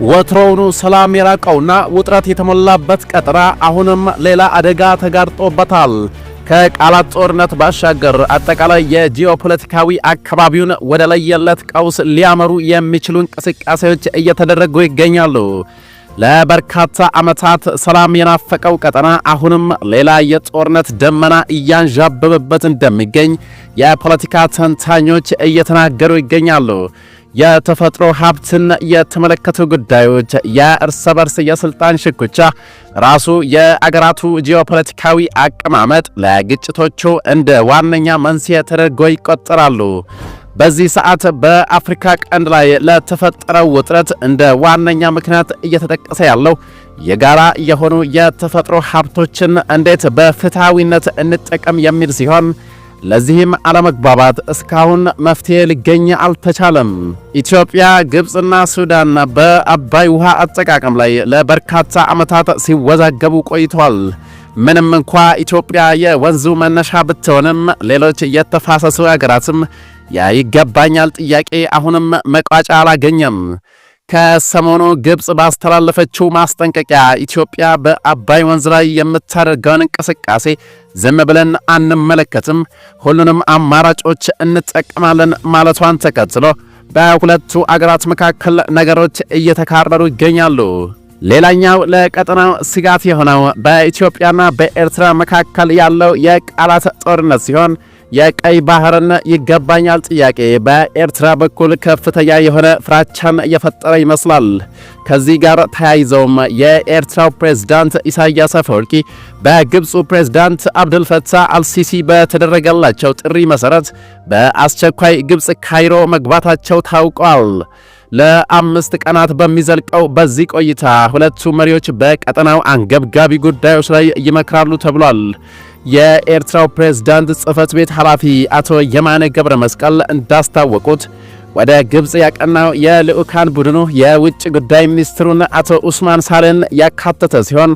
ወትሮውኑ ሰላም የራቀውና ውጥረት የተሞላበት ቀጠና አሁንም ሌላ አደጋ ተጋርጦበታል። ከቃላት ጦርነት ባሻገር አጠቃላይ የጂኦፖለቲካዊ አካባቢውን ወደ ለየለት ቀውስ ሊያመሩ የሚችሉ እንቅስቃሴዎች እየተደረጉ ይገኛሉ። ለበርካታ ዓመታት ሰላም የናፈቀው ቀጠና አሁንም ሌላ የጦርነት ደመና እያንዣበበበት እንደሚገኝ የፖለቲካ ተንታኞች እየተናገሩ ይገኛሉ። የተፈጥሮ ሀብትን የተመለከቱ ጉዳዮች፣ የእርስ በርስ የስልጣን ሽኩቻ፣ ራሱ የአገራቱ ጂኦፖለቲካዊ አቀማመጥ ለግጭቶቹ እንደ ዋነኛ መንስኤ ተደርጎ ይቆጠራሉ። በዚህ ሰዓት በአፍሪካ ቀንድ ላይ ለተፈጠረው ውጥረት እንደ ዋነኛ ምክንያት እየተጠቀሰ ያለው የጋራ የሆኑ የተፈጥሮ ሀብቶችን እንዴት በፍትሃዊነት እንጠቀም የሚል ሲሆን ለዚህም አለመግባባት እስካሁን መፍትሄ ሊገኝ አልተቻለም። ኢትዮጵያ፣ ግብጽና ሱዳን በአባይ ውሃ አጠቃቀም ላይ ለበርካታ ዓመታት ሲወዛገቡ ቆይቷል። ምንም እንኳ ኢትዮጵያ የወንዙ መነሻ ብትሆንም ሌሎች የተፋሰሱ አገራትም ያይገባኛል ጥያቄ አሁንም መቋጫ አላገኘም። ከሰሞኑ ግብጽ ባስተላለፈችው ማስጠንቀቂያ ኢትዮጵያ በአባይ ወንዝ ላይ የምታደርገውን እንቅስቃሴ ዝም ብለን አንመለከትም፣ ሁሉንም አማራጮች እንጠቀማለን ማለቷን ተከትሎ በሁለቱ አገራት መካከል ነገሮች እየተካረሩ ይገኛሉ። ሌላኛው ለቀጠናው ስጋት የሆነው በኢትዮጵያና በኤርትራ መካከል ያለው የቃላት ጦርነት ሲሆን የቀይ ባህርን ይገባኛል ጥያቄ በኤርትራ በኩል ከፍተኛ የሆነ ፍራቻን የፈጠረ ይመስላል። ከዚህ ጋር ተያይዘውም የኤርትራው ፕሬዝዳንት ኢሳያስ አፈወርቂ በግብፁ ፕሬዝዳንት አብዱልፈታህ አልሲሲ በተደረገላቸው ጥሪ መሰረት በአስቸኳይ ግብፅ ካይሮ መግባታቸው ታውቋል። ለ5 ቀናት በሚዘልቀው በዚህ ቆይታ ሁለቱ መሪዎች በቀጠናው አንገብጋቢ ጉዳዮች ላይ ይመክራሉ ተብሏል። የኤርትራው ፕሬዝዳንት ጽሕፈት ቤት ኃላፊ አቶ የማነ ገብረ መስቀል እንዳስታወቁት ወደ ግብፅ ያቀናው የልዑካን ቡድኑ የውጭ ጉዳይ ሚኒስትሩን አቶ ኡስማን ሳልን ያካተተ ሲሆን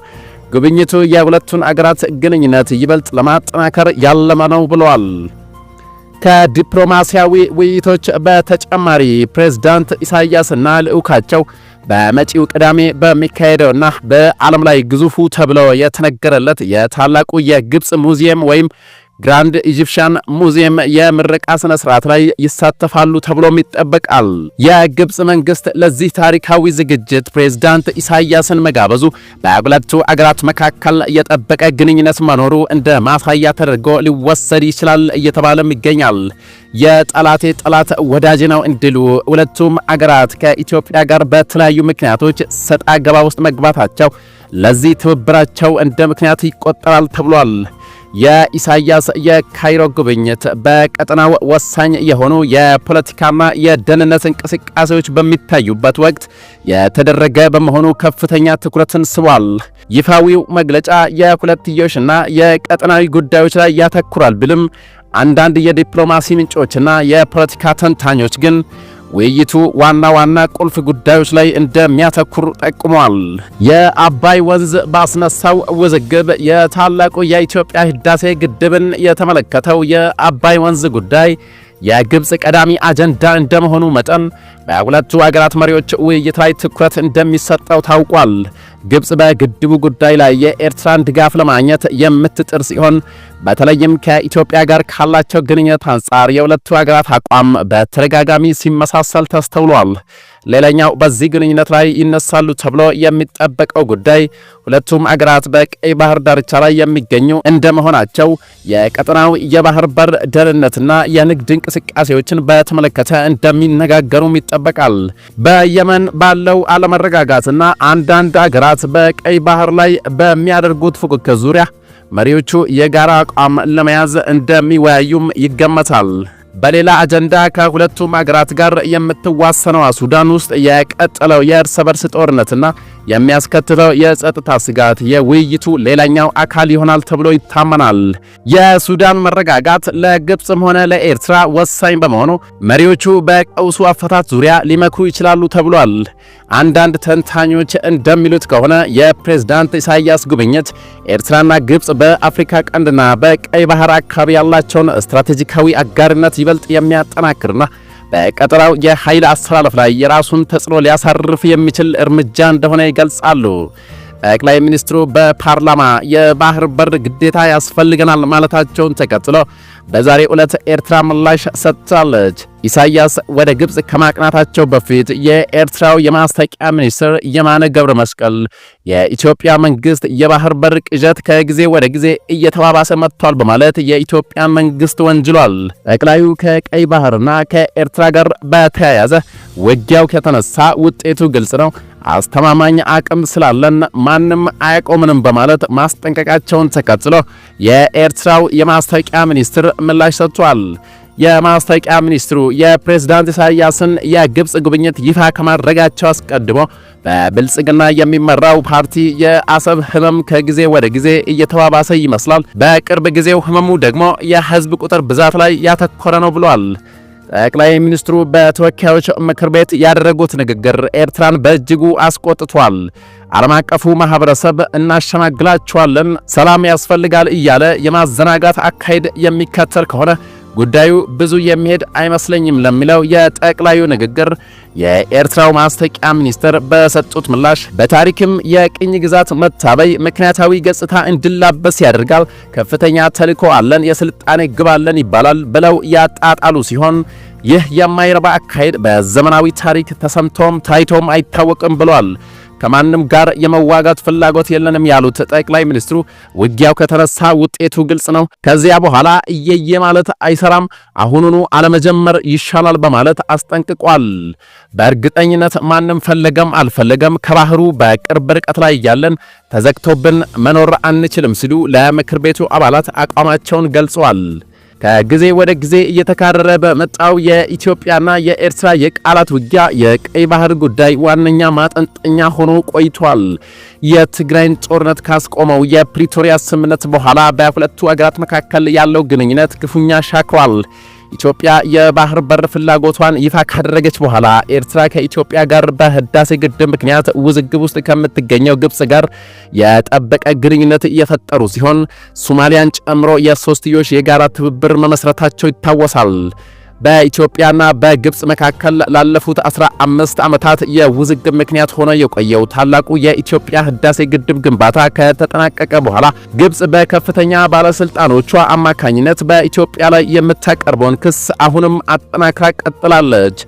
ጉብኝቱ የሁለቱን አገራት ግንኙነት ይበልጥ ለማጠናከር ያለመ ነው ብለዋል። ከዲፕሎማሲያዊ ውይይቶች በተጨማሪ ፕሬዝዳንት ኢሳያስና ልዑካቸው በመጪው ቅዳሜ በሚካሄደውና በዓለም ላይ ግዙፉ ተብሎ የተነገረለት የታላቁ የግብፅ ሙዚየም ወይም ግራንድ ኢጂፕሽያን ሙዚየም የምረቃ ስነ ስርዓት ላይ ይሳተፋሉ ተብሎም ይጠበቃል። የግብፅ መንግስት ለዚህ ታሪካዊ ዝግጅት ፕሬዝዳንት ኢሳያስን መጋበዙ በሁለቱ አገራት መካከል የጠበቀ ግንኙነት መኖሩ እንደ ማሳያ ተደርጎ ሊወሰድ ይችላል እየተባለም ይገኛል። የጠላቴ ጠላት ወዳጅ ነው እንዲሉ ሁለቱም አገራት ከኢትዮጵያ ጋር በተለያዩ ምክንያቶች ሰጣ ገባ ውስጥ መግባታቸው ለዚህ ትብብራቸው እንደ ምክንያት ይቆጠራል ተብሏል። የኢሳያስ የካይሮ ጉብኝት በቀጠናው ወሳኝ የሆኑ የፖለቲካና የደህንነት እንቅስቃሴዎች በሚታዩበት ወቅት የተደረገ በመሆኑ ከፍተኛ ትኩረትን ስቧል። ይፋዊው መግለጫ የሁለትዮሽና የቀጠናዊ ጉዳዮች ላይ ያተኩራል ቢልም አንዳንድ የዲፕሎማሲ ምንጮችና የፖለቲካ ተንታኞች ግን ውይይቱ ዋና ዋና ቁልፍ ጉዳዮች ላይ እንደሚያተኩር ጠቁመዋል። የአባይ ወንዝ ባስነሳው ውዝግብ የታላቁ የኢትዮጵያ ህዳሴ ግድብን የተመለከተው የአባይ ወንዝ ጉዳይ የግብፅ ቀዳሚ አጀንዳ እንደመሆኑ መጠን በሁለቱ አገራት መሪዎች ውይይት ላይ ትኩረት እንደሚሰጠው ታውቋል። ግብፅ በግድቡ ጉዳይ ላይ የኤርትራን ድጋፍ ለማግኘት የምትጥር ሲሆን በተለይም ከኢትዮጵያ ጋር ካላቸው ግንኙነት አንጻር የሁለቱ አገራት አቋም በተደጋጋሚ ሲመሳሰል ተስተውሏል። ሌላኛው በዚህ ግንኙነት ላይ ይነሳሉ ተብሎ የሚጠበቀው ጉዳይ ሁለቱም አገራት በቀይ ባህር ዳርቻ ላይ የሚገኙ እንደመሆናቸው የቀጠናው የባህር በር ደህንነትና የንግድ እንቅስቃሴዎችን በተመለከተ እንደሚነጋገሩም ይጠበቃል። በየመን ባለው አለመረጋጋትና አንዳንድ አገራት በቀይ ባህር ላይ በሚያደርጉት ፉክክር ዙሪያ መሪዎቹ የጋራ አቋም ለመያዝ እንደሚወያዩም ይገመታል። በሌላ አጀንዳ ከሁለቱም አገራት ጋር የምትዋሰነው ሱዳን ውስጥ የቀጠለው የእርስ በርስ ጦርነትና የሚያስከትለው የጸጥታ ስጋት የውይይቱ ሌላኛው አካል ይሆናል ተብሎ ይታመናል። የሱዳን መረጋጋት ለግብፅም ሆነ ለኤርትራ ወሳኝ በመሆኑ መሪዎቹ በቀውሱ አፈታት ዙሪያ ሊመክሩ ይችላሉ ተብሏል። አንዳንድ ተንታኞች እንደሚሉት ከሆነ የፕሬዝዳንት ኢሳያስ ጉብኝት ኤርትራና ግብፅ በአፍሪካ ቀንድና በቀይ ባህር አካባቢ ያላቸውን ስትራቴጂካዊ አጋርነት ይበልጥ የሚያጠናክርና በቀጠናው የኃይል አስተላለፍ ላይ የራሱን ተጽዕኖ ሊያሳርፍ የሚችል እርምጃ እንደሆነ ይገልጻሉ። ጠቅላይ ሚኒስትሩ በፓርላማ የባህር በር ግዴታ ያስፈልገናል ማለታቸውን ተከትሎ በዛሬ ዕለት ኤርትራ ምላሽ ሰጥታለች። ኢሳያስ ወደ ግብጽ ከማቅናታቸው በፊት የኤርትራው የማስታወቂያ ሚኒስትር የማነ ገብረ መስቀል የኢትዮጵያ መንግስት የባህር በር ቅዠት ከጊዜ ወደ ጊዜ እየተባባሰ መጥቷል በማለት የኢትዮጵያን መንግስት ወንጅሏል። ጠቅላዩ ከቀይ ባህርና ከኤርትራ ጋር በተያያዘ ውጊያው ከተነሳ ውጤቱ ግልጽ ነው፣ አስተማማኝ አቅም ስላለን ማንም አያቆምንም በማለት ማስጠንቀቃቸውን ተከትሎ የኤርትራው የማስታወቂያ ሚኒስትር ምላሽ ሰጥቷል። የማስታወቂያ ሚኒስትሩ የፕሬዝዳንት ኢሳያስን የግብጽ ጉብኝት ይፋ ከማድረጋቸው አስቀድሞ በብልጽግና የሚመራው ፓርቲ የአሰብ ህመም ከጊዜ ወደ ጊዜ እየተባባሰ ይመስላል፣ በቅርብ ጊዜው ህመሙ ደግሞ የህዝብ ቁጥር ብዛት ላይ ያተኮረ ነው ብሏል። ጠቅላይ ሚኒስትሩ በተወካዮች ምክር ቤት ያደረጉት ንግግር ኤርትራን በእጅጉ አስቆጥቷል። ዓለም አቀፉ ማህበረሰብ እናሸማግላቸዋለን፣ ሰላም ያስፈልጋል እያለ የማዘናጋት አካሄድ የሚከተል ከሆነ ጉዳዩ ብዙ የሚሄድ አይመስለኝም ለሚለው የጠቅላዩ ንግግር የኤርትራው ማስታወቂያ ሚኒስትር በሰጡት ምላሽ በታሪክም የቅኝ ግዛት መታበይ ምክንያታዊ ገጽታ እንዲላበስ ያደርጋል፣ ከፍተኛ ተልዕኮ አለን፣ የስልጣኔ ግብ አለን ይባላል ብለው ያጣጣሉ ሲሆን ይህ የማይረባ አካሄድ በዘመናዊ ታሪክ ተሰምቶም ታይቶም አይታወቅም ብሏል። ከማንም ጋር የመዋጋት ፍላጎት የለንም ያሉት ጠቅላይ ሚኒስትሩ ውጊያው ከተነሳ ውጤቱ ግልጽ ነው፣ ከዚያ በኋላ እየየ ማለት አይሰራም፣ አሁኑኑ አለመጀመር ይሻላል በማለት አስጠንቅቋል። በእርግጠኝነት ማንም ፈለገም አልፈለገም ከባህሩ በቅርብ ርቀት ላይ ያለን ተዘግቶብን መኖር አንችልም ሲሉ ለምክር ቤቱ አባላት አቋማቸውን ገልጸዋል። ከጊዜ ወደ ጊዜ እየተካረረ በመጣው የኢትዮጵያና የኤርትራ የቃላት ውጊያ የቀይ ባህር ጉዳይ ዋነኛ ማጠንጠኛ ሆኖ ቆይቷል። የትግራይን ጦርነት ካስቆመው የፕሪቶሪያ ስምምነት በኋላ በሁለቱ አገራት መካከል ያለው ግንኙነት ክፉኛ ሻክሯል። ኢትዮጵያ የባህር በር ፍላጎቷን ይፋ ካደረገች በኋላ ኤርትራ ከኢትዮጵያ ጋር በህዳሴ ግድብ ምክንያት ውዝግብ ውስጥ ከምትገኘው ግብጽ ጋር የጠበቀ ግንኙነት እየፈጠሩ ሲሆን ሶማሊያን ጨምሮ የሶስትዮሽ የጋራ ትብብር መመስረታቸው ይታወሳል። በኢትዮጵያና በግብጽ መካከል ላለፉት 15 ዓመታት የውዝግብ ምክንያት ሆኖ የቆየው ታላቁ የኢትዮጵያ ህዳሴ ግድብ ግንባታ ከተጠናቀቀ በኋላ ግብጽ በከፍተኛ ባለስልጣኖቿ አማካኝነት በኢትዮጵያ ላይ የምታቀርበውን ክስ አሁንም አጠናክራ ቀጥላለች።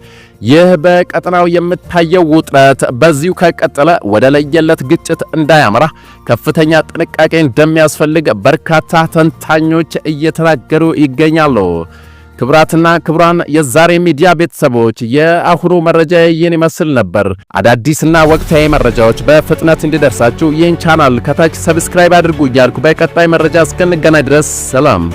ይህ በቀጠናው የምታየው ውጥረት በዚሁ ከቀጠለ ወደ ለየለት ግጭት እንዳያመራ ከፍተኛ ጥንቃቄ እንደሚያስፈልግ በርካታ ተንታኞች እየተናገሩ ይገኛሉ። ክብራትና ክብራን የዛሬ ሚዲያ ቤተሰቦች የአሁኑ መረጃ ይህን ይመስል ነበር። አዳዲስና ወቅታዊ መረጃዎች በፍጥነት እንዲደርሳችሁ ይህን ቻናል ከታች ሰብስክራይብ አድርጉ እያልኩ በቀጣይ መረጃ እስክንገናኝ ድረስ ሰላም።